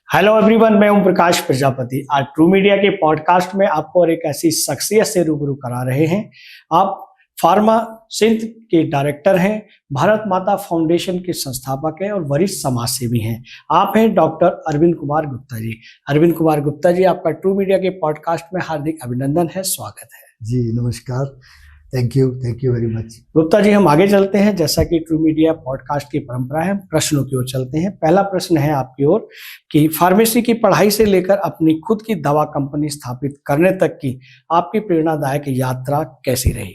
Hello everyone, मैं ओम प्रकाश प्रजापति। आज true media के पॉडकास्ट में आपको और एक ऐसी शख्सियत से रूबरू करा रहे हैं। आप फार्मा सिंथ के डायरेक्टर हैं, भारत माता फाउंडेशन के संस्थापक हैं और वरिष्ठ समाजसेवी हैं। आप हैं डॉक्टर अरविंद कुमार गुप्ता जी। अरविंद कुमार गुप्ता जी, आपका ट्रू मीडिया के पॉडकास्ट में हार्दिक अभिनंदन है, स्वागत है। जी नमस्कार, thank you very much. Gupta ji, हम आगे चलते हैं। जैसा कि ट्रू मीडिया पॉडकास्ट की परंपरा है, प्रश्नों की ओर चलते हैं। पहला प्रश्न है आपकी ओर कि फार्मेसी की पढ़ाई से लेकर अपनी खुद की दवा कंपनी स्थापित करने तक की आपकी प्रेरणादायक यात्रा कैसी रही?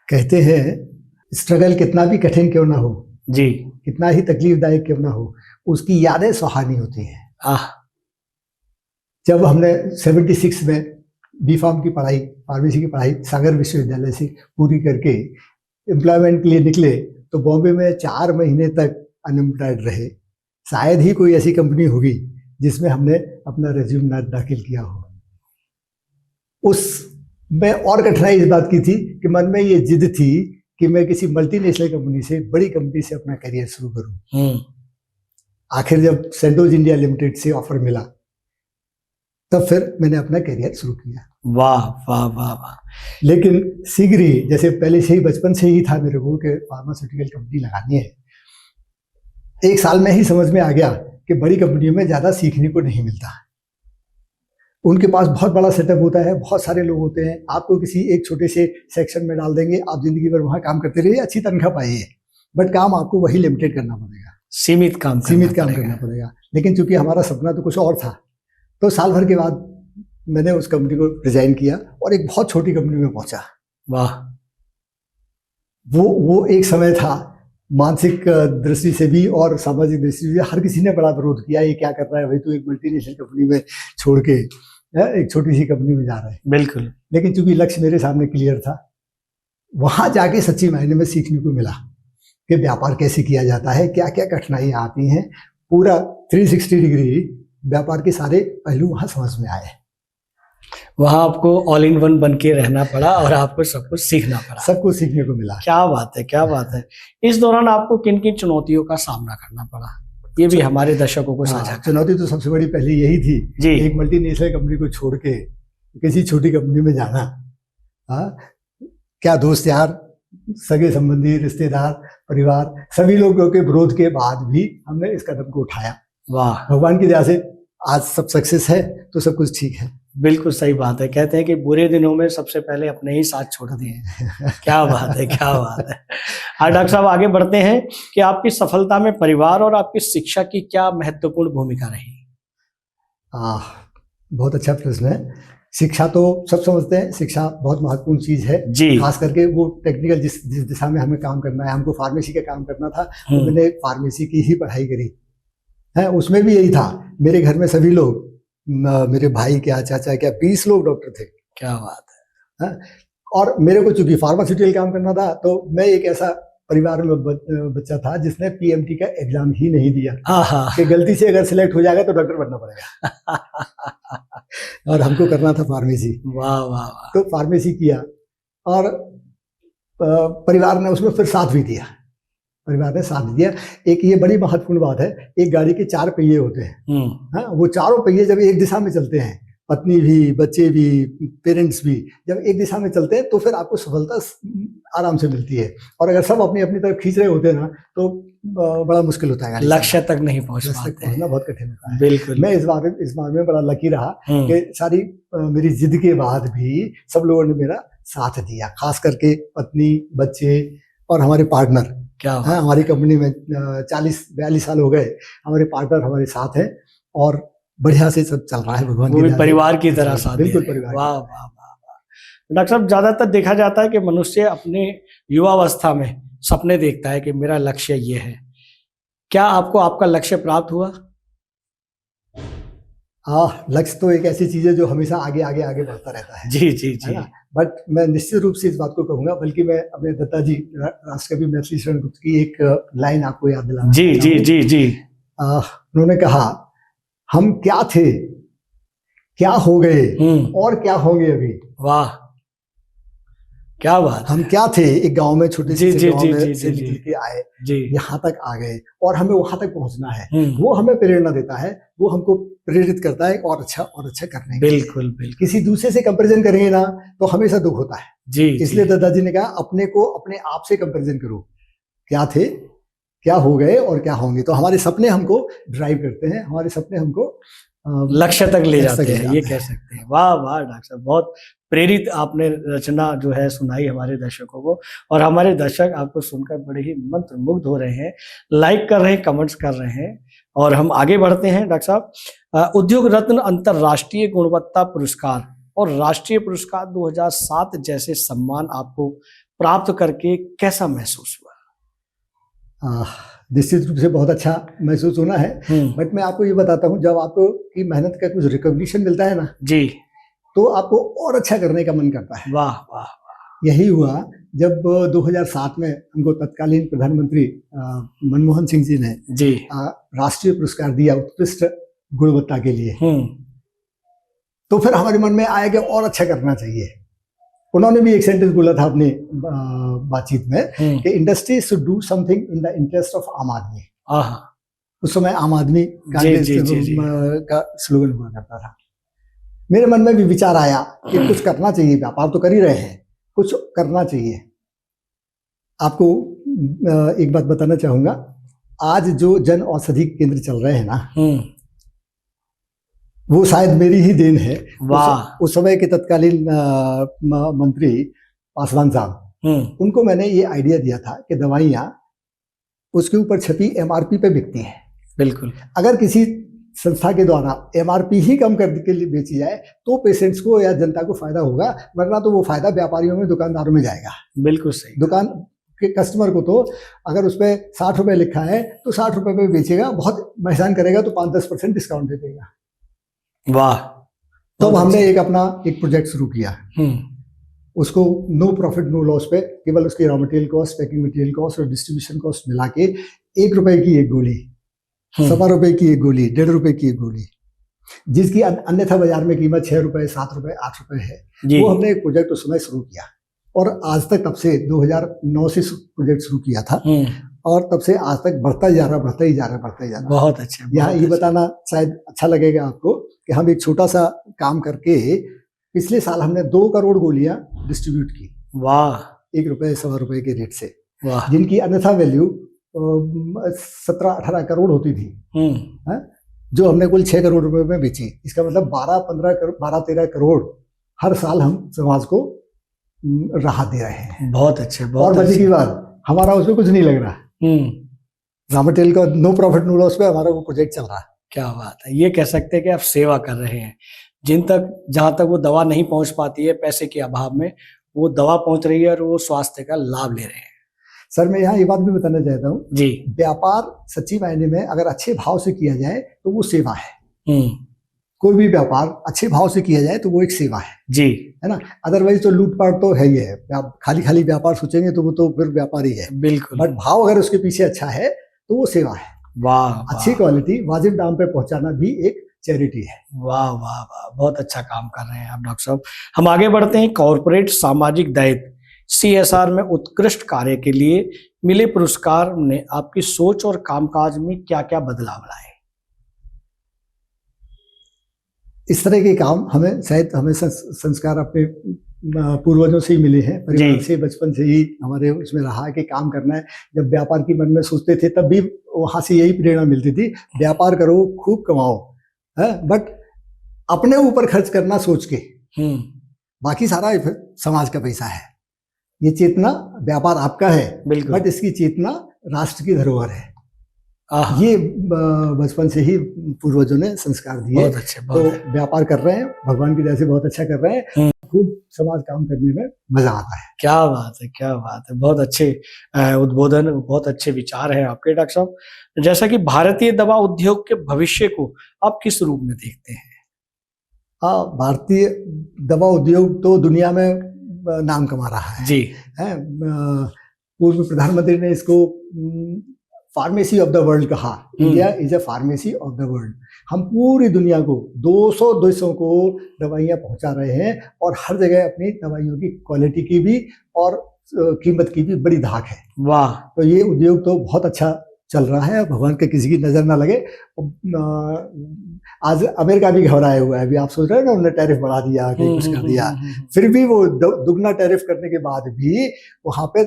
कहते हैं स्ट्रगल कितना भी कठिन क्यों ना हो जी, कितना ही तकलीफदायक क्यों ना हो, उसकी यादें सुहानी होती हैं। जब हमने 76 में बी फार्म की पढ़ाई, फार्मेसी की पढ़ाई सागर विश्वविद्यालय से पूरी करके एम्प्लॉयमेंट के लिए निकले तो बॉम्बे में 4 महीने तक अनएम्प्लॉयड रहे। शायद ही कोई ऐसी कंपनी होगी जिसमें हमने अपना रिज्यूम ना दाखिल किया हो। उस में और कठिनाई इस बात की थी कि मन में ये जिद थी कि मैं किसी मल्टीनेशनल कंपनी से, बड़ी कंपनी से अपना करियर शुरू करूं। आखिर जब सेंटोज इंडिया लिमिटेड से ऑफर मिला तब फिर मैंने अपना करियर शुरू किया। वाह वाह वाह वाह। लेकिन शीघ्र ही, जैसे पहले से ही बचपन से ही था मेरे को कि फार्मास्यूटिकल कंपनी लगानी है, 1 साल में ही समझ में आ गया कि बड़ी कंपनियों में ज़्यादा सीखने को नहीं मिलता। उनके पास बहुत बड़ा सेटअप होता है, बहुत सारे लोग होते हैं, आपको किसी एक छोटे से सेक्शन में डाल देंगे, आप जिंदगी भर वहाँ काम करते रहिए, अच्छी तनख्वाह पाइए, बट काम आपको वही लिमिटेड करना पड़ेगा, सीमित काम करना पड़ेगा। लेकिन चूंकि हमारा सपना तो कुछ और था, तो साल भर के बाद मैंने उस कंपनी को रिजाइन किया और एक बहुत छोटी कंपनी में पहुंचा। वाह। वो एक समय था, मानसिक दृष्टि से भी और सामाजिक दृष्टि से भी हर किसी ने बड़ा विरोध किया, ये क्या कर रहा है भाई, तू एक मल्टीनेशनल कंपनी में छोड़ के एक छोटी सी कंपनी में जा रहा है। बिल्कुल। लेकिन चूंकि लक्ष्य मेरे सामने क्लियर था, वहां जाके सच्ची मायने में सीखने को मिला कि व्यापार कैसे किया जाता है, क्या क्या कठिनाइयां आती हैं। पूरा 360 डिग्री व्यापार के सारे पहलू वहां समझ में आए। वहां आपको ऑल इन वन बन के रहना पड़ा और आपको सब कुछ सीखना पड़ा, सब कुछ सीखने को मिला। क्या बात है, क्या बात है। इस दौरान आपको किन किन चुनौतियों का सामना करना पड़ा, ये भी हमारे दर्शकों को साझा करें। चुनौती तो सबसे बड़ी पहले यही थी जी। एक मल्टीनेशनल कंपनी को छोड़ के किसी छोटी कंपनी में जाना। क्या दोस्त यार, सगे संबंधी, रिश्तेदार, परिवार, सभी लोगों के विरोध के बाद भी हमने इस कदम को उठाया। वाह। भगवान की दया से आज सब सक्सेस है तो सब कुछ ठीक है। बिल्कुल सही बात है। कहते हैं कि बुरे दिनों में सबसे पहले अपने ही साथ छोड़ दिए। क्या बात है, क्या बात है। हाँ डॉक्टर साहब, आगे बढ़ते हैं कि आपकी सफलता में परिवार और आपकी शिक्षा की क्या महत्वपूर्ण भूमिका रही? बहुत अच्छा प्रश्न है। शिक्षा तो सब समझते हैं, शिक्षा बहुत महत्वपूर्ण चीज है जी। खास करके वो टेक्निकल जिस दिशा में हमें काम करना है, हमको फार्मेसी का काम करना था, तो मैंने फार्मेसी की ही पढ़ाई करी है। उसमें भी यही था, मेरे घर में सभी लोग, मेरे भाई क्या, चाचा क्या, 20 लोग डॉक्टर थे। क्या बात है। और मेरे को चूंकि फार्मास्यूटिकल काम करना था, तो मैं एक ऐसा परिवार में बच्चा था जिसने पीएमटी का एग्जाम ही नहीं दिया कि गलती से अगर सिलेक्ट हो जाएगा तो डॉक्टर बनना पड़ेगा। और हमको करना था फार्मेसी। वाह वाह। तो फार्मेसी किया और परिवार ने उसमें फिर साथ भी दिया, परिवार ने साथ दिया। एक ये बड़ी महत्वपूर्ण बात है, एक गाड़ी के 4 पहिए होते हैं। हाँ, वो चारों पहिए जब एक दिशा में चलते हैं, पत्नी भी, बच्चे भी, पेरेंट्स भी, जब एक दिशा में चलते हैं तो फिर आपको सफलता आराम से मिलती है। और अगर सब अपनी अपनी तरफ खींच रहे होते हैं ना, तो बड़ा मुश्किल होता है, लक्ष्य तक नहीं पहुंच पाते, पहुंचना बहुत कठिन होता है। बिल्कुल। मैं इस बार में बड़ा लकी रहा कि सारी मेरी जिद के बाद भी सब लोगों ने मेरा साथ दिया, खास करके पत्नी, बच्चे और हमारे पार्टनर। क्या हाँ, हमारी कंपनी में 40-42 साल हो गए, हमारे पार्टनर हमारे साथ हैं और बढ़िया से सब चल रहा है, भगवान की परिवार की तरह साथ। बिल्कुल परिवार। वाह वाह वाह। डॉक्टर साहब, ज्यादातर देखा जाता है कि मनुष्य अपने युवावस्था में सपने देखता है कि मेरा लक्ष्य ये है। क्या आपको आपका लक्ष्य प्राप्त हुआ? लक्ष्य तो एक ऐसी चीज है जो हमेशा आगे आगे आगे बढ़ता रहता है। जी जी जी। बट मैं निश्चित रूप से इस बात को कहूंगा, बल्कि मैं अपने दत्ता जी, राष्ट्रकवि मैथिली शरण गुप्त की एक लाइन आपको याद दिलाना। जी जी जी जी। उन्होंने कहा, हम क्या थे, क्या हो गए और क्या होंगे अभी। वाह। क्या बात, हम क्या थे, एक गांव में, छोटे से गांव में से निकल के आए, यहाँ तक आ गए और हमें वहां तक पहुंचना है। वो हमें प्रेरणा देता है, वो हमको प्रेरित करता है और अच्छा करने के लिए। बिल्कुल बिल्कुल। किसी दूसरे से कंपैरिजन करेंगे ना तो हमेशा दुख होता है जी। इसलिए दादाजी ने कहा अपने को अपने आप से कंपैरिजन करो, क्या थे, क्या हो गए और क्या होंगे। तो हमारे सपने हमको ड्राइव करते हैं, हमारे सपने हमको लक्ष्य तक ले जाते हैं, ये कह सकते हैं। वाह वाह डॉक्टर साहब, बहुत प्रेरित आपने रचना जो है सुनाई हमारे दर्शकों को, और हमारे दर्शक आपको सुनकर बड़े ही मंत्रमुग्ध हो रहे हैं, लाइक कर रहे हैं, कमेंट्स कर रहे हैं। और हम आगे बढ़ते हैं डॉक्टर साहब। उद्योग रत्न, अंतर्राष्ट्रीय गुणवत्ता पुरस्कार और राष्ट्रीय पुरस्कार 2007 जैसे सम्मान आपको प्राप्त करके कैसा महसूस हुआ? निश्चित रूप से बहुत अच्छा महसूस होना है, बट मैं आपको ये बताता हूँ, जब आपको की मेहनत का कुछ रिकॉग्निशन मिलता है ना जी, तो आपको और अच्छा करने का मन करता है। वाह वाह वाह। यही हुआ जब 2007 में हमको तत्कालीन प्रधानमंत्री मनमोहन सिंह जी ने जी राष्ट्रीय पुरस्कार दिया उत्कृष्ट गुणवत्ता के लिए। तो फिर हमारे मन में आया कि और अच्छा करना चाहिए। उन्होंने भी एक सेंटेंस बोला था अपनी बातचीत में कि industry should do something in the interest of आम आदमी। उस समय आम आदमी का स्लोगन हुआ करता था। मेरे मन में भी विचार आया कि कुछ करना चाहिए, व्यापार तो कर ही रहे हैं, कुछ करना चाहिए। आपको एक बात बताना चाहूंगा, आज जो जन औषधि केंद्र चल रहे हैं ना, वो शायद मेरी ही देन है। उस समय के तत्कालीन मंत्री पासवान साहब, उनको मैंने ये आइडिया दिया था कि दवाइयाँ उसके ऊपर छपी एमआरपी पे बिकती हैं। बिल्कुल, अगर किसी संस्था के द्वारा एमआरपी ही कम करके लिए बेची जाए तो पेशेंट्स को या जनता को फायदा होगा, वरना तो वो फायदा व्यापारियों में, दुकानदारों में जाएगा। बिल्कुल सही। दुकान के कस्टमर को तो अगर उस पर 60 रुपए लिखा है तो 60 रुपए पे बेचेगा, बहुत मेहसान करेगा तो 5-10% डिस्काउंट दे देगा। वाह। तो हमने एक प्रोजेक्ट शुरू किया, उसको नो प्रॉफिट नो लॉस पे, केवल उसकी raw material cost, packing material cost और डिस्ट्रीब्यूशन कॉस्ट मिला के 1 रुपए की एक गोली, 1.25 रुपए की एक गोली, 1.5 रुपए की एक गोली, जिसकी अन्यथा बाजार में कीमत 6 रुपए, 7 रुपए, 8 रुपए है, वो हमने एक प्रोजेक्ट उस समय शुरू किया और आज तक, तब से 2009 से प्रोजेक्ट शुरू किया था और तब से आज तक बढ़ता ही जा रहा। बहुत अच्छा। यहाँ ये बताना शायद अच्छा लगेगा आपको कि हम एक छोटा सा काम करके पिछले साल हमने 2 करोड़ गोलियां डिस्ट्रीब्यूट की। वाह। 1 रुपए 1.25 रुपए के रेट से, जिनकी अन्यथा वैल्यू 17-18 करोड़ होती थी, जो हमने कुल 6 करोड़ रुपए में बेची। इसका मतलब 12-13 करोड़ हर साल हम समाज को राहत दे रहे हैं। बहुत अच्छे। और मजे की बात, हमारा उसमें कुछ नहीं लग रहा, रॉ मटेरियल का नो प्रॉफिट नो लॉस पे हमारा वो प्रोजेक्ट चल रहा है। क्या बात है। ये कह सकते हैं कि आप सेवा कर रहे हैं, जहां तक वो दवा नहीं पहुंच पाती है पैसे के अभाव में, वो दवा पहुंच रही है और वो स्वास्थ्य का लाभ ले रहे हैं। सर, मैं यहाँ ये बात भी बताना चाहता हूँ जी, व्यापार सच्ची मायने में अगर अच्छे भाव से किया जाए तो वो सेवा है। कोई भी व्यापार अच्छे भाव से किया जाए तो वो एक सेवा है जी, है ना। अदरवाइज तो लूटपाट तो है ही है, खाली व्यापार सोचेंगे तो वो तो फिर व्यापार ही है। बिल्कुल। बट भाव अगर उसके पीछे अच्छा है तो वो सेवा है। वाह। अच्छी क्वालिटी वाजिब दाम पे पहुंचाना भी एक चैरिटी है। वाह वाह वाह, बहुत अच्छा काम कर रहे हैं आप डॉक्टर साहब। हम आगे बढ़ते हैं। कॉर्पोरेट सामाजिक दायित्व CSR में उत्कृष्ट कार्य के लिए मिले पुरस्कार ने आपकी सोच और कामकाज में क्या क्या बदलाव लाए? इस तरह के काम हमें संस्कार अपने पूर्वजों से ही मिले हैं, परिवार से, बचपन से ही हमारे उसमें रहा कि काम करना है। जब व्यापार की मन में सोचते थे तब भी वहां से यही प्रेरणा मिलती थी, व्यापार करो, खूब कमाओ, है, बट अपने ऊपर खर्च करना सोच के, बाकी सारा समाज का पैसा है। ये चेतना, व्यापार आपका है बट इसकी चेतना राष्ट्र की धरोहर है। ये बचपन से ही पूर्वजों ने संस्कार दिए। बहुत अच्छे। तो व्यापार कर रहे हैं, भगवान की दया से बहुत अच्छा कर रहे हैं, खूब समाज काम करने में मजा आता है। क्या बात है, क्या बात है। बहुत अच्छे उद्बोधन, बहुत अच्छे विचार हैं आपके डॉक्टर साहब। जैसा कि भारतीय दवा उद्योग के भविष्य को आप किस रूप में देखते हैं? हाँ, भारतीय दवा उद्योग तो दुनिया में नाम कमा रहा है जी, है। पूर्व प्रधानमंत्री ने इसको फार्मेसी ऑफ द वर्ल्ड कहा। India is a pharmacy of the world. हम पूरी दुनिया को 200 देशों को दवाइयाँ पहुंचा रहे हैं और हर जगह अपनी दवाइयों की क्वालिटी की भी और कीमत की भी बड़ी धाक है। वाह। तो ये उद्योग तो बहुत अच्छा चल रहा है, भगवान के किसी की नजर ना लगे। आज अमेरिका भी घबराया हुआ है, अभी आप सोच रहे हैं ना, उन्होंने टैरिफ बढ़ा दिया, कहीं कुछ कर दिया, फिर भी वो दुगना टैरिफ करने के बाद भी वहां पे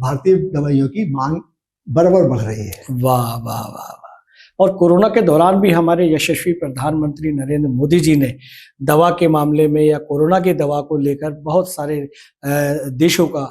भारतीय दवाइयों की मांग बराबर बढ़ रही है। वाह वाह वाह वाह। और कोरोना के दौरान भी हमारे यशस्वी प्रधानमंत्री नरेंद्र मोदी जी ने दवा के मामले में या कोरोना की दवा को लेकर बहुत सारे देशों का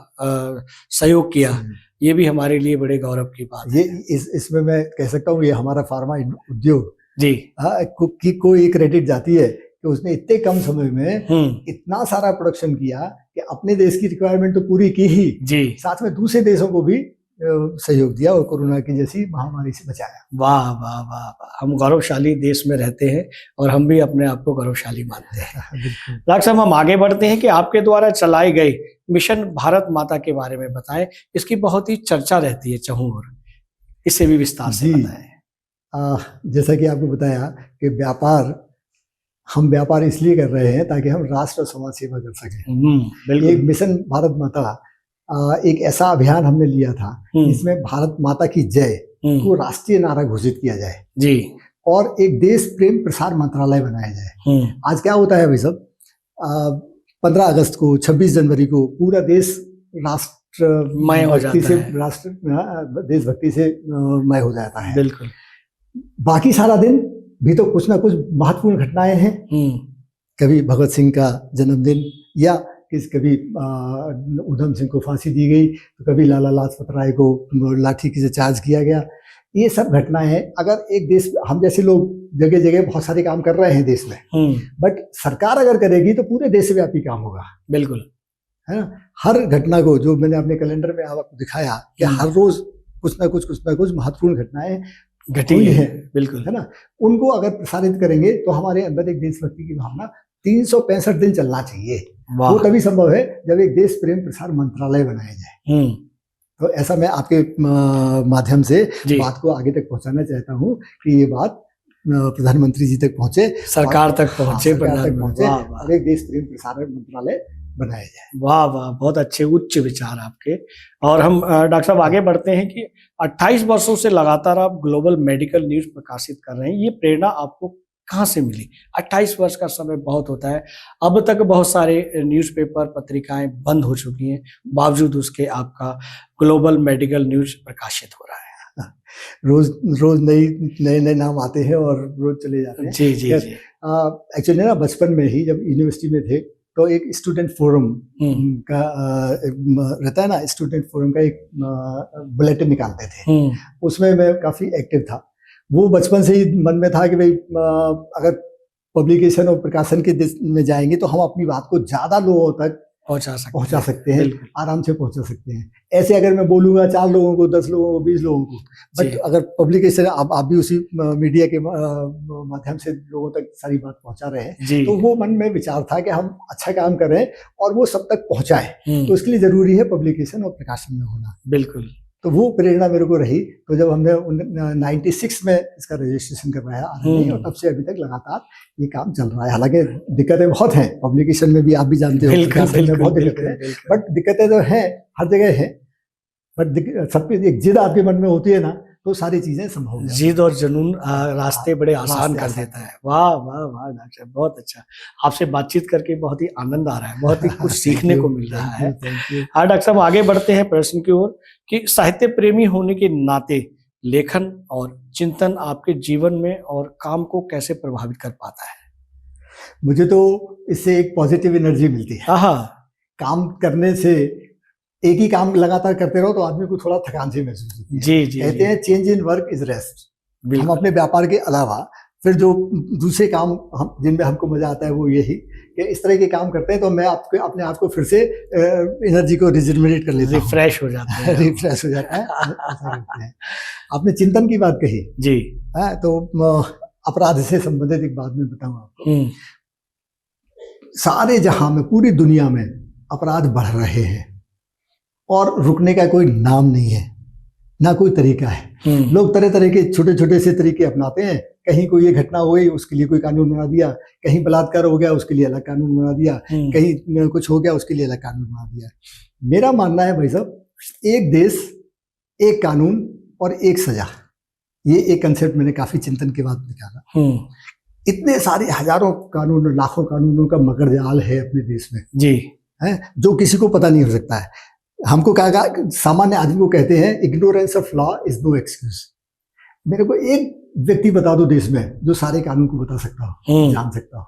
सहयोग किया। ये भी हमारे लिए बड़े गौरव की बात है। इसमें मैं कह सकता हूँ, ये हमारा फार्मा उद्योग जी को एक क्रेडिट जाती है कि उसने इतने कम समय में इतना सारा प्रोडक्शन किया कि अपने देश की रिक्वायरमेंट तो पूरी की ही जी, साथ में दूसरे देशों को भी सहयोग दिया और कोरोना की जैसी महामारी से बचाया। वाह वाह वाह वाह। हम गौरवशाली देश में रहते हैं और हम भी अपने आप को गौरवशाली मानते हैं। डॉक्टर साहब, हम आगे बढ़ते हैं कि आपके द्वारा चलाए गए मिशन भारत माता के बारे में बताएं। इसकी बहुत ही चर्चा रहती है चाहूँ और इसे भी विस्तार से बताएं। जैसा कि आपको बताया कि हम व्यापार इसलिए कर रहे हैं ताकि हम राष्ट्र और समाज सेवा कर सकें। एक मिशन भारत माता एक ऐसा अभियान हमने लिया था जिसमें भारत माता की जय को राष्ट्रीय नारा घोषित किया जाए जी, और एक देश प्रेम प्रसार मंत्रालय बनाया जाए। आज क्या होता है भाई साहब, 15 अगस्त को, 26 जनवरी को पूरा देश राष्ट्रमय हो जाता है, देशभक्ति से मय हो जाता है। बिल्कुल। बाकी सारा दिन भी तो कुछ ना कुछ महत्वपूर्ण घटनाएं हैं। कभी भगत सिंह का जन्मदिन, या कभी उधम सिंह को फांसी दी गई, तो कभी लाला लाजपत राय को लाठी से चार्ज किया गया। ये सब घटनाएं हैं। अगर एक देश, हम जैसे लोग जगह जगह बहुत सारे काम कर रहे हैं देश में, बट सरकार अगर करेगी तो पूरे देशव्यापी काम होगा। बिल्कुल, है ना। हर घटना को, जो मैंने अपने कैलेंडर में आपको दिखाया कि हर रोज कुछ ना कुछ महत्वपूर्ण घटनाएं घटी है, बिल्कुल, है ना, उनको अगर प्रसारित करेंगे तो हमारे अंदर एक देशभक्ति की भावना 365 दिन चलना चाहिए। वो तभी संभव है जब एक देश प्रेम प्रसार मंत्रालय बनाया जाए। तो ऐसा मैं आपके माध्यम से बात को आगे तक पहुंचाना चाहता हूं कि ये बात प्रधानमंत्री जी तक पहुंचे, सरकार तक पहुंचे, और एक देश प्रेम प्रसार मंत्रालय बनाया जाए। वाह वाह, बहुत अच्छे उच्च विचार आपके। और हम डॉक्टर साहब आगे बढ़ते हैं कि 28 वर्षों से लगातार आप ग्लोबल मेडिकल न्यूज प्रकाशित कर रहे हैं। ये प्रेरणा आपको कहाँ से मिली? 28 वर्ष का समय बहुत होता है। अब तक बहुत सारे न्यूज़पेपर, पत्रिकाएं बंद हो चुकी हैं, बावजूद उसके आपका ग्लोबल मेडिकल न्यूज प्रकाशित हो रहा है। रोज नए नाम आते हैं और रोज चले जाते हैं। जी जी जी। एक्चुअली ना, बचपन में ही जब यूनिवर्सिटी में थे तो एक स्टूडेंट फोरम का रहता है ना, स्टूडेंट फोरम का एक बुलेटिन निकालते थे, उसमें मैं काफी एक्टिव था। वो बचपन से ही मन में था कि भाई अगर पब्लिकेशन और प्रकाशन के में जाएंगे तो हम अपनी बात को ज्यादा लोगों तक पहुंचा सकते हैं, आराम से पहुंचा सकते हैं। ऐसे अगर मैं बोलूंगा 4 लोगों को, 10 लोगों को, 20 लोगों को, बट अगर पब्लिकेशन आप भी उसी मीडिया के माध्यम से लोगों तक सारी बात पहुंचा रहे हैं, तो वो मन में विचार था कि हम अच्छा काम करें और वो सब तक पहुंचाए, तो इसके लिए जरूरी है पब्लिकेशन और प्रकाशन में होना। बिल्कुल। तो वो प्रेरणा मेरे को रही। तो जब हमने 96 में इसका रजिस्ट्रेशन करवाया और तब से अभी तक लगातार ये काम चल रहा है। हालांकि दिक्कतें बहुत हैं पब्लिकेशन में भी, आप भी जानते हो, बहुत दिक्कतें हैं, बट दिक्कतें तो हैं, हर जगह है, बट सब एक जिद आपके मन में होती है ना, तो सारी चीजें संभव है। जिद और जुनून रास्ते बड़े आसान कर देता है। वाह वाह वाह डॉक्टर, बहुत अच्छा। आपसे बातचीत करके बहुत ही आनंद आ रहा है, बहुत ही कुछ सीखने को मिल रहा है। हाँ डॉक्टर साहब, आगे बढ़ते हैं प्रश्न की ओर कि साहित्य प्रेमी होने के नाते लेखन और चिंतन आपके जीवन में और काम को कैसे प्रभावित कर पाता है? मुझे तो इससे एक पॉजिटिव एनर्जी मिलती है। काम करने से, एक ही काम लगातार करते रहो तो आदमी को थोड़ा थकान सी महसूस होती है। जी जी। कहते हैं change in work is rest. हम अपने व्यापार के अलावा फिर जो दूसरे काम जिनमें हमको मजा आता है वो यही कि इस तरह के काम करते हैं तो मैं अपने आप को फिर से एनर्जी को रिजनरेट कर लेता हूं, रिफ्रेश हो जाता है, रिफ्रेश हो जाता है। ऐसा करते हैं। आपने चिंतन की बात कही जी, तो अपराध से संबंधित एक बात मैं बताऊं आपको। सारे जहां में, पूरी दुनिया में अपराध बढ़ रहे हैं और रुकने का कोई नाम नहीं है। ना कोई तरीका है। लोग तरह तरह के छोटे छोटे से तरीके अपनाते हैं। कहीं कोई ये घटना हो गई उसके लिए कोई कानून बना दिया, कहीं बलात्कार हो गया उसके लिए अलग कानून बना दिया, कहीं कुछ हो गया उसके लिए अलग कानून बना दिया। मेरा मानना है भाई साहब, एक देश, एक कानून और एक सजा, ये एक कंसेप्ट मैंने काफी चिंतन के बाद निकाला। इतने सारे हजारों कानून, लाखों कानूनों का मगरजाल है अपने देश में जी, है, जो किसी को पता नहीं हो सकता है। हमको कहा, सामान्य आदमी को कहते हैं ignorance of law is no excuse. मेरे को एक व्यक्ति बता दो देश में जो सारे कानून को बता सकता हो, जान सकता हो।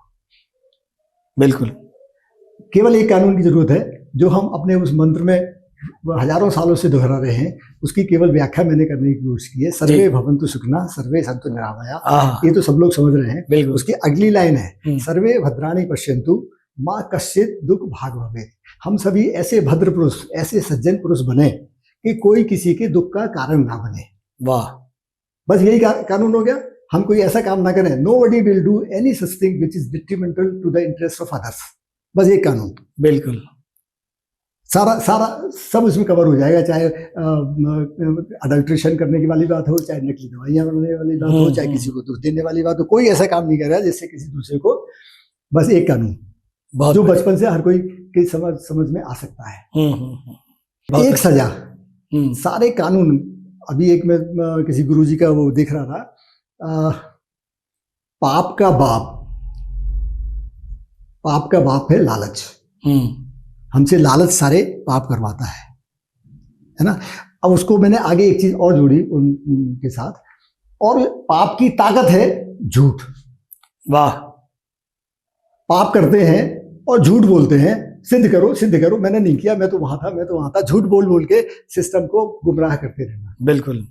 बिल्कुल, केवल एक कानून की जरूरत है जो हम अपने उस मंत्र में हजारों सालों से दोहरा रहे हैं, उसकी केवल व्याख्या मैंने करने की कोशिश की है। सर्वे भवन्तु सुखिनः सर्वे सन्तु निरामया, ये तो सब लोग समझ रहे हैं। उसकी अगली लाइन है सर्वे भद्राणि पश्यन्तु माँ कश्चित् दुख भाग भवेत्। हम सभी ऐसे भद्र पुरुष, ऐसे सज्जन पुरुष बने कि कोई किसी के दुख का कारण ना बने। वाह, बस यही कानून हो गया। हम कोई ऐसा काम ना करें, nobody will do any such thing which is detrimental to the interest of others। बस एक कानून, बिल्कुल सारा सब इसमें कवर हो जाएगा। चाहे अडल्ट्रेशन करने की वाली बात हो, चाहे नकली दवाइयां बनाने वाली बात हो, चाहे किसी को दुख देने वाली बात हो, कोई ऐसा काम नहीं कर रहा जिससे किसी दूसरे को। बस एक कानून जो बचपन से हर कोई की समझ में आ सकता है। एक सजा, सारे कानून। अभी एक मैं किसी गुरुजी का वो देख रहा था, पाप का बाप है लालच। हमसे लालच सारे पाप करवाता है ना। अब उसको मैंने आगे एक चीज और जोड़ी उनके साथ, और पाप की ताकत है झूठ। वाह, पाप करते हैं और झूठ बोलते हैं, सिद्ध करो, मैंने नहीं किया, मैं तो वहां था, झूठ बोल के सिस्टम को गुमराह करते रहना। बिल्कुल।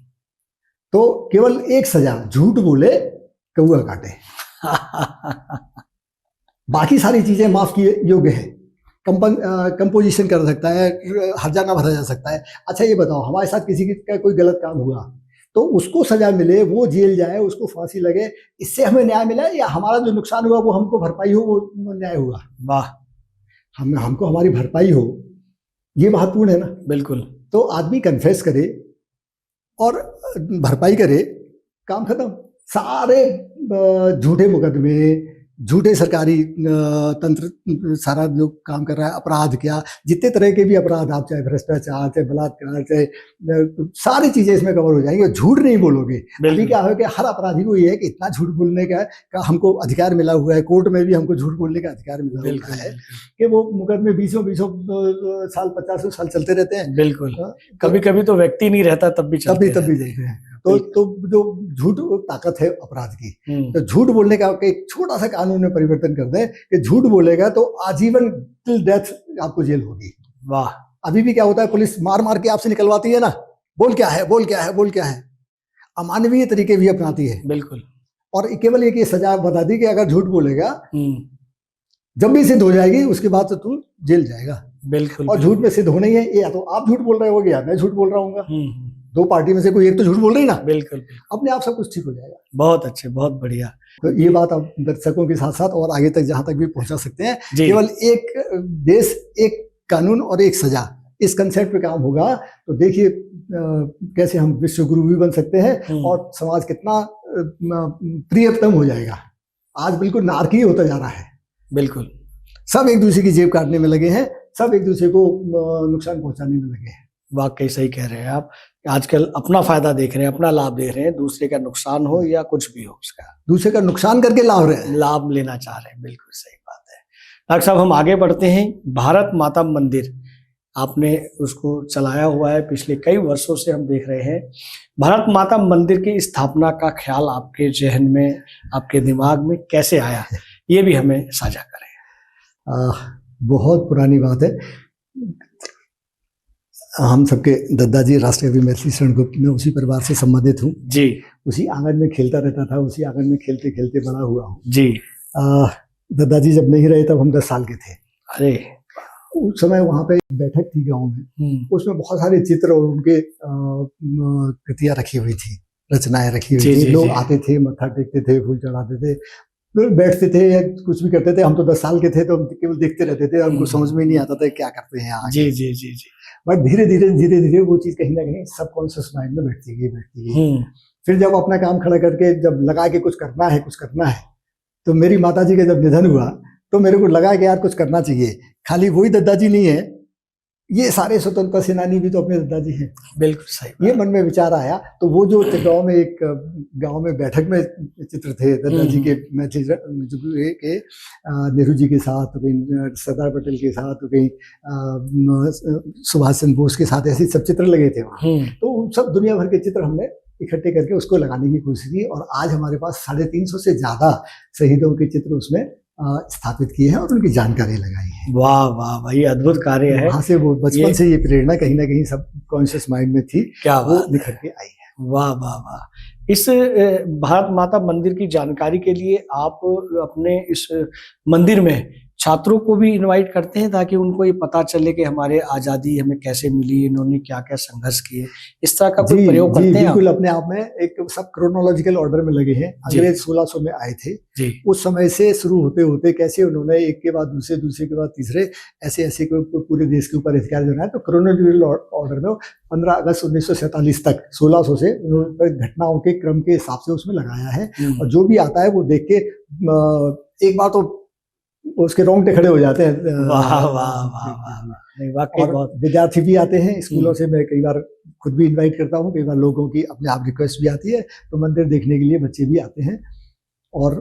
तो केवल एक सजा, झूठ बोले कौआ काटे। बाकी सारी चीजें माफ किए योग्य है। कंपोजिशन कर सकता है, हर्जाना भरा जा सकता है। अच्छा ये बताओ, हमारे साथ किसी का कोई गलत काम हुआ तो उसको सजा मिले, वो जेल जाए, उसको फांसी लगे, इससे हमें न्याय मिला, या हमारा जो नुकसान हुआ वो हमको भरपाई हो, वो न्याय हुआ? वाह, हमको हमारी भरपाई हो, ये महत्वपूर्ण है ना। बिल्कुल। तो आदमी कन्फेस करे और भरपाई करे, काम खत्म। सारे झूठे मुकदमे, झूठे सरकारी तंत्र सारा जो काम कर रहा है, अपराध क्या, जितने तरह के भी अपराध, आप चाहे भ्रष्टाचार, चाहे बलात्कार, चाहे सारी चीजें इसमें कवर हो जाएंगी। झूठ नहीं बोलोगे। अभी क्या है कि हर अपराधी को ये है कि इतना झूठ बोलने का हमको अधिकार मिला हुआ है, कोर्ट में भी हमको झूठ बोलने का अधिकार मिला हुआ है कि वो मुकदमे 20 साल 50 साल चलते रहते हैं। बिल्कुल, कभी कभी तो व्यक्ति नहीं रहता तब भी देखते हैं। तो जो झूठ ताकत है अपराध की, तो झूठ बोलने का एक छोटा सा कानून में परिवर्तन कर दें कि झूठ बोलेगा तो आजीवन टिल डेथ आपको जेल होगी। वाह। अभी भी क्या होता है, पुलिस मार के आपसे निकलवाती है ना, बोल क्या है, अमानवीय तरीके भी अपनाती है। बिल्कुल। और केवल एक ये सजा बता दी कि अगर झूठ बोलेगा, जब भी सिद्ध हो जाएगी उसके बाद तो तू जेल जाएगा। बिल्कुल। और झूठ में सिद्ध होना ही है, या तो आप झूठ बोल रहे हो या मैं झूठ बोल रहा हूँ। दो पार्टी में से कोई एक तो झूठ बोल रही ना। बिल्कुल। अपने आप सब कुछ ठीक हो जाएगा। बहुत अच्छे, बहुत बढ़िया। तो ये बात आप दर्शकों के साथ साथ और आगे तक जहां तक भी पहुंचा सकते हैं। केवल एक देश, एक कानून और एक सजा, इस कंसेप्ट पे काम होगा तो देखिए कैसे हम विश्व गुरु भी बन सकते हैं और समाज कितना प्रियतम हो जाएगा। आज बिल्कुल नारकीय होता जा रहा है। बिल्कुल, सब एक दूसरे की जेब काटने में लगे हैं, सब एक दूसरे को नुकसान पहुंचाने में लगे हैं। वाकई सही कह रहे हैं आप। आजकल अपना फायदा देख रहे हैं, अपना लाभ देख रहे हैं, दूसरे का नुकसान हो या कुछ भी हो, उसका दूसरे का नुकसान करके लाभ लेना चाह रहे हैं। बिल्कुल सही बात है। डॉक्टर साहब, हम आगे बढ़ते हैं। भारत माता मंदिर आपने उसको चलाया हुआ है पिछले कई वर्षों से, हम देख रहे हैं। भारत माता मंदिर की स्थापना का ख्याल आपके जहन में, आपके दिमाग में कैसे आया, ये भी हमें साझा करें। बहुत पुरानी बात है। हम सबके दादाजी राष्ट्रीय कवि महर्षि शरण गुप्त, मैं उसी परिवार से संबंधित हूँ जी। उसी आंगन में खेलता रहता था, उसी आंगन में खेलते खेलते बड़ा हुआ हूँ जी। दादाजी जब नहीं रहे तब हम 10 साल के थे। अरे, उस समय वहाँ पे बैठक थी गांव में, उसमें बहुत सारे चित्र और उनके कृतियां रखी हुई थी, रचनाएं रखी हुई थी। लोग आते थे, मत्था टेकते थे, फूल चढ़ाते थे। बैठते थे या कुछ भी करते थे। हम तो 10 साल के थे तो हम केवल देखते रहते थे, हमको समझ में नहीं आता था क्या करते हैं यहाँ। जी जी जी जी। बट धीरे धीरे वो चीज कहीं ना कहीं सबकॉन्शियस माइंड में बैठती गई। फिर जब अपना काम खड़ा करके जब लगा के कुछ करना है, तो मेरी माताजी का जब निधन हुआ तो मेरे को लगा कि यार कुछ करना चाहिए। खाली वही दादाजी नहीं है, ये सारे स्वतंत्रता सेनानी भी तो अपने दादाजी हैं। बिल्कुल सही। ये मन में विचार आया तो वो जो गांव में एक गांव में बैठक में चित्र थे दादाजी के, के नेहरू जी के साथ, कहीं सरदार पटेल के साथ, कहीं सुभाष चंद्र बोस के साथ, ऐसे सब चित्र लगे थे वहाँ। तो सब दुनिया भर के चित्र हमने इकट्ठे करके उसको लगाने की कोशिश की और आज हमारे पास 350 से ज्यादा शहीदों के चित्र उसमें स्थापित किए हैं और उनकी जानकारी लगाई है। वाह वाह भाई, अद्भुत कार्य है। वहाँ से वो बचपन से ये प्रेरणा कहीं ना कहीं सब कॉन्शियस माइंड में थी, क्या वो निखर के आई है। वाह वाह वाह। इस भारत माता मंदिर की जानकारी के लिए आप अपने इस मंदिर में छात्रों को भी इनवाइट करते हैं ताकि उनको ये पता चले कि हमारे आज़ादी हमें कैसे मिली, इन्होंने क्या क्या संघर्ष किए, इस तरह का कोई प्रयोग करते हैं? बिल्कुल, अपने आप में एक सब क्रोनोलॉजिकल ऑर्डर में लगे हैं। अंग्रेज 1600 में आए थे, उस समय से शुरू होते होते कैसे उन्होंने एक के बाद दूसरे, दूसरे के बाद तीसरे, ऐसे ऐसे पूरे देश के ऊपर अधिकार जमाया। तो क्रोनोलॉजिकल ऑर्डर में 15 अगस्त 1947 तक 1600 से घटनाओं के क्रम के हिसाब से उसमें लगाया है। और जो भी आता है वो देख के एक बार तो उसके रोंगटे खड़े हो जाते हैं। वाह वाह वाह वाह। वाकई बहुत विद्यार्थी भी आते हैं स्कूलों से, मैं कई बार खुद भी इनवाइट करता हूँ, कई बार लोगों की अपने आप रिक्वेस्ट भी आती है, तो मंदिर देखने के लिए बच्चे भी आते हैं। और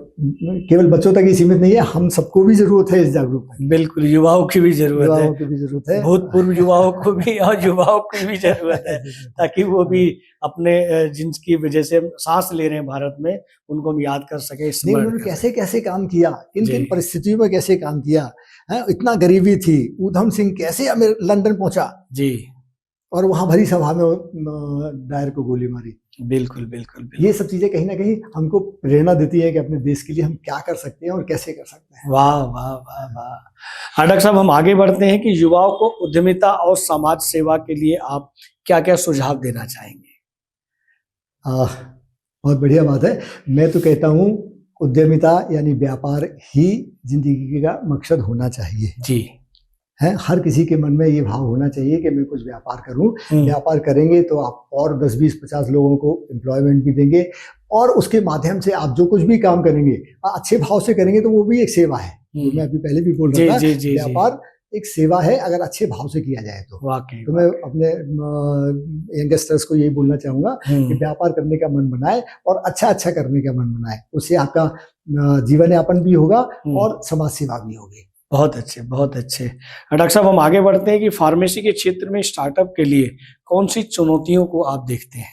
केवल बच्चों तक ही सीमित नहीं है, हम सबको भी जरूरत है इस जागरूकता की। बिल्कुल, युवाओं की भी जरूरत है, भूतपूर्व युवाओं को भी और युवाओं की भी जरूरत है, ताकि वो भी अपने जिनकी वजह से सांस ले रहे हैं भारत में, उनको हम याद कर सके। उन्होंने कैसे कैसे काम किया, किन किन परिस्थितियों में कैसे काम किया है। इतना गरीबी थी, ऊधम सिंह कैसे लंदन पहुंचा जी, और वहां भरी सभा में डायर को गोली मारी। बिल्कुल बिल्कुल बिल्कुल। ये सब चीजें कहीं ना कहीं हमको प्रेरणा देती है कि अपने देश के लिए हम क्या कर सकते हैं और कैसे कर सकते हैं। वाह वाह वाह वाह। डॉक्टर साहब, हम आगे बढ़ते हैं कि युवाओं को उद्यमिता और समाज सेवा के लिए आप क्या क्या सुझाव देना चाहेंगे? बहुत बढ़िया बात है। मैं तो कहता हूँ उद्यमिता यानी व्यापार ही जिंदगी का मकसद होना चाहिए जी। है, हर किसी के मन में ये भाव होना चाहिए कि मैं कुछ व्यापार करूं। व्यापार करेंगे तो आप और 10, 20, 50 लोगों को एम्प्लॉयमेंट भी देंगे, और उसके माध्यम से आप जो कुछ भी काम करेंगे अच्छे भाव से करेंगे तो वो भी एक सेवा है। तो मैं अभी पहले भी बोल रहा था, व्यापार एक सेवा है अगर अच्छे भाव से किया जाए तो। तो मैं अपने यंगस्टर्स को यही बोलना चाहूंगा कि व्यापार करने का मन बनाए और अच्छा अच्छा करने का मन बनाए, उससे आपका जीवन यापन भी होगा और समाज सेवा भी होगी। बहुत अच्छे, बहुत अच्छे। डॉक्टर साहब, हम आगे बढ़ते हैं कि फार्मेसी के क्षेत्र में स्टार्टअप के लिए कौन सी चुनौतियों को आप देखते हैं?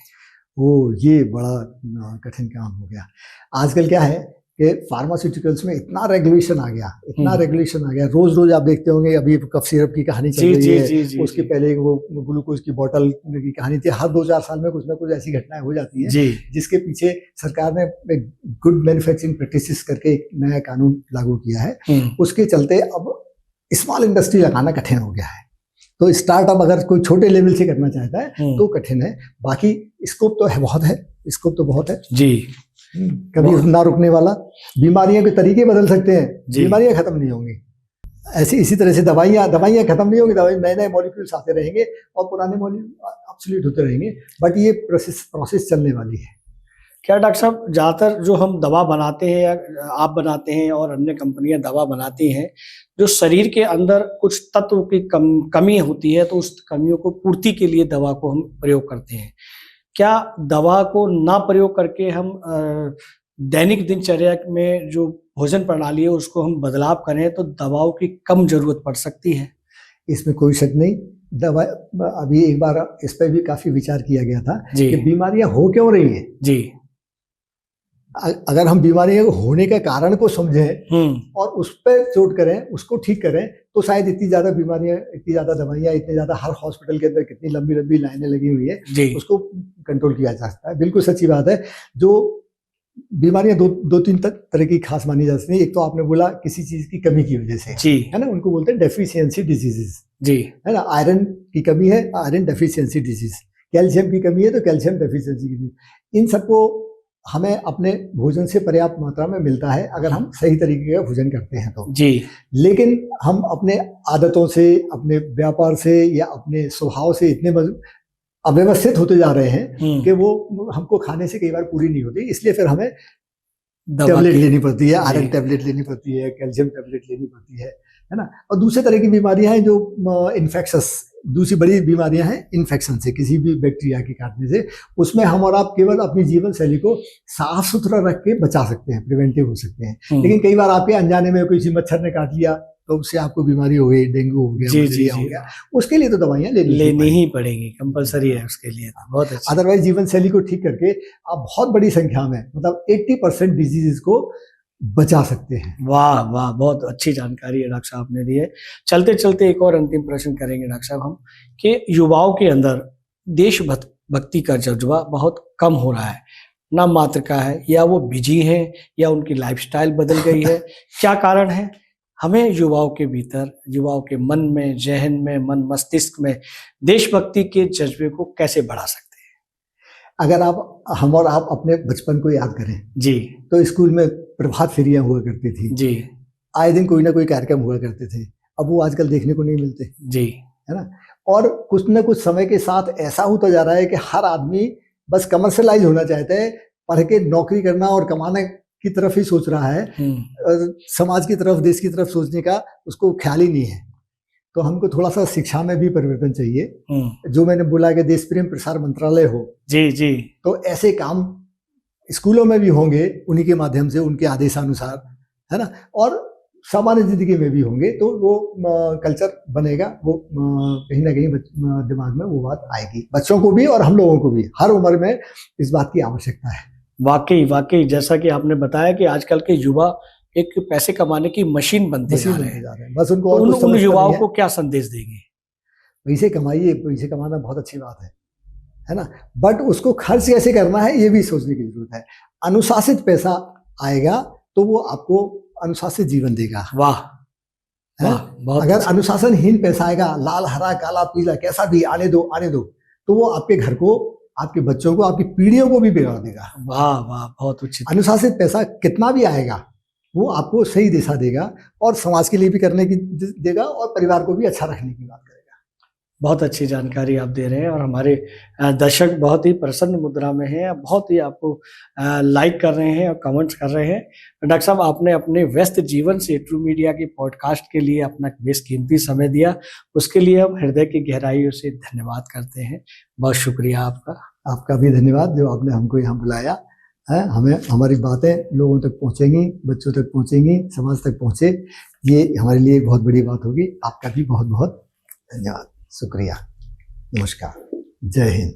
ये बड़ा कठिन काम हो गया। आजकल क्या है कि फार्मास्यूटिकल्स में इतना रेगुलेशन आ गया, रोज रोज आप देखते होंगे। अभी कफ सिरप की कहानी चल रही है, उसके पहले वो ग्लूकोज की बोतल की कहानी थी। हर 2-4 साल में कुछ ना कुछ ऐसी घटनाएं हो जाती हैं जिसके पीछे सरकार ने गुड मैन्युफैक्चरिंग प्रैक्टिसेस करके एक नया कानून लागू किया है। उसके चलते अब स्मॉल इंडस्ट्री लगाना कठिन हो गया है। तो स्टार्टअप अगर कोई छोटे लेवल से करना चाहता है तो कठिन है, बाकी स्कोप तो बहुत है जी। कभी ना रुकने वाला। बीमारियों के तरीके बदल सकते हैं, बीमारियां खत्म नहीं होंगी। इसी तरह से दवाइयां खत्म नहीं होंगी, नए नए मॉलिक्यूल्स आते रहेंगे और पुराने मॉलिक्यूल ऑब्सोलीट होते रहेंगे, बट ये प्रोसेस चलने वाली है। क्या डॉक्टर साहब, ज़्यादातर जो हम दवा बनाते हैं या आप बनाते हैं और अन्य कंपनियां दवा बनाती हैं, जो शरीर के अंदर कुछ तत्व की कमी होती है, तो उस कमियों को पूर्ति के लिए दवा को हम प्रयोग करते हैं। क्या दवा को ना प्रयोग करके हम दैनिक दिनचर्या में जो भोजन प्रणाली है उसको हम बदलाव करें तो दवाओं की कम जरूरत पड़ सकती है? इसमें कोई शक नहीं। दवा, अभी एक बार इस पर भी काफी विचार किया गया था कि बीमारियां हो क्यों रही हैं जी। अगर हम बीमारियों होने का कारण को समझें और उस पर चोट करें, उसको ठीक करें, तो शायद इतनी ज्यादा बीमारियां, इतनी ज्यादा दवाइयां, इतने ज्यादा हर हॉस्पिटल के अंदर कितनी लंबी लंबी लाइनें लगी हुई है, उसको कंट्रोल किया जा सकता है। बिल्कुल सच्ची बात है। जो बीमारियां दो तीन तरह की खास मानी जा सकती है। एक तो आपने बोला किसी चीज की कमी की वजह से जी, है ना, उनको बोलते हैं डेफिशिएंसी डिजीजेस जी, है ना। आयरन की कमी है, आयरन डेफिशिएंसी डिजीज। कैल्शियम की कमी है तो कैल्शियम डेफिशिएंसी डिजीज। इन सबको हमें अपने भोजन से पर्याप्त मात्रा में मिलता है अगर हम सही तरीके का भोजन करते हैं तो जी। लेकिन हम अपने आदतों से, अपने व्यापार से या अपने स्वभाव से इतने अव्यवस्थित होते जा रहे हैं कि वो हमको खाने से कई बार पूरी नहीं होती, इसलिए फिर हमें टैबलेट लेनी पड़ती है, आयरन टैबलेट लेनी पड़ती है, कैल्शियम टैबलेट लेनी पड़ती है ना। और दूसरे तरह की बीमारियां हैं जो इन्फेक्शस, दूसरी बड़ी बीमारियां हैं इन्फेक्शन से, किसी भी बैक्टीरिया के काटने से। उसमें हम और आप केवल अपनी जीवन शैली को साफ सुथरा रख के बचा सकते हैं, प्रिवेंटिव हो सकते हैं। लेकिन कई बार आपके अनजाने में किसी मच्छर ने काट लिया तो उससे आपको बीमारी हो गई, डेंगू हो गया, मलेरिया हो गया, उसके लिए तो दवाइयां लेनी ही पड़ेंगी, कंपलसरी है उसके लिए। बहुत अच्छा। अदरवाइज जीवन शैली को ठीक करके आप बहुत बड़ी संख्या में, मतलब 80% डिजीज को बचा सकते हैं। वाह वाह, बहुत अच्छी जानकारी है डॉक्टर साहब ने दी है। चलते चलते एक और अंतिम प्रश्न करेंगे डॉक्टर साहब हम, कि युवाओं के अंदर देशभक्ति का जज्बा बहुत कम हो रहा है, ना मात्र का है, या वो बिजी है या उनकी लाइफस्टाइल बदल गई है, क्या कारण है? हमें युवाओं के भीतर, युवाओं के मन में, जहन में, मन मस्तिष्क में देशभक्ति के जज्बे को कैसे बढ़ा सकते हैं? अगर हम और आप अपने बचपन को याद करें जी, तो स्कूल में प्रभात फेरियां हुआ करती थी जी, आए दिन कोई ना कोई कार्यक्रम हुआ करते थे। अब वो आजकल देखने को नहीं मिलते जी, है ना। और कुछ न कुछ समय के साथ ऐसा होता जा रहा है कि हर आदमी बस कमर्शलाइज होना चाहता है, पढ़ के नौकरी करना और कमाने की तरफ ही सोच रहा है, समाज की तरफ, देश की तरफ सोचने का उसको ख्याल ही नहीं है। तो हमको थोड़ा सा शिक्षा में भी परिवर्तन चाहिए। जो मैंने बोला कि देश प्रेम प्रसार मंत्रालय हो, जी जी, तो ऐसे काम स्कूलों में भी होंगे, उन्हीं के माध्यम से, उनके आदेशानुसार, है ना। और सामान्य जिंदगी में भी होंगे तो वो कल्चर बनेगा, वो कहीं ना कहीं दिमाग में वो बात आएगी, बच्चों को भी और हम लोगों को भी। हर उम्र में इस बात की आवश्यकता है। वाकई वाकई, जैसा कि आपने बताया कि आजकल के युवा एक पैसे कमाने की मशीन बनते जा रहे हैं। बस उनको तो उन युवाओं को क्या संदेश देंगे? पैसे कमाइए, पैसे कमाना बहुत अच्छी बात है ना, बट उसको खर्च कैसे करना है ये भी सोचने की जरूरत है। अनुशासित पैसा आएगा तो वो आपको अनुशासित जीवन देगा। वाह, अगर अनुशासनहीन पैसा आएगा, लाल हरा काला पीला कैसा भी आने दो तो वो आपके घर को, आपके बच्चों को, आपकी पीढ़ियों को भी बिगाड़ देगा। वाह वाह, बहुत उचित। अनुशासित पैसा कितना भी आएगा वो आपको सही दिशा देगा और समाज के लिए भी करने की देगा और परिवार को भी अच्छा रखने की बात करेगा। बहुत अच्छी जानकारी आप दे रहे हैं और हमारे दर्शक बहुत ही प्रसन्न मुद्रा में हैं, बहुत ही आपको लाइक कर रहे हैं और कमेंट्स कर रहे हैं। डॉक्टर साहब, आपने अपने व्यस्त जीवन से ट्रू मीडिया के पॉडकास्ट के लिए अपना बेशकीमती समय दिया, उसके लिए हम हृदय की गहराइयों से धन्यवाद करते हैं। बहुत शुक्रिया आपका। आपका भी धन्यवाद जो आपने हमको यहाँ बुलाया है। हमें हमारी बातें लोगों तक पहुँचेंगी, बच्चों तक पहुँचेंगी, समाज तक पहुँचे, ये हमारे लिए बहुत बड़ी बात होगी। आपका भी बहुत बहुत धन्यवाद, शुक्रिया, नमस्कार, जय हिंद।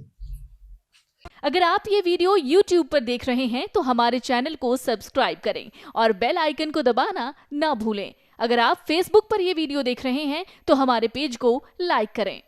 अगर आप ये वीडियो YouTube पर देख रहे हैं तो हमारे चैनल को सब्सक्राइब करें और बेल आइकन को दबाना ना भूलें। अगर आप Facebook पर ये वीडियो देख रहे हैं तो हमारे पेज को लाइक करें।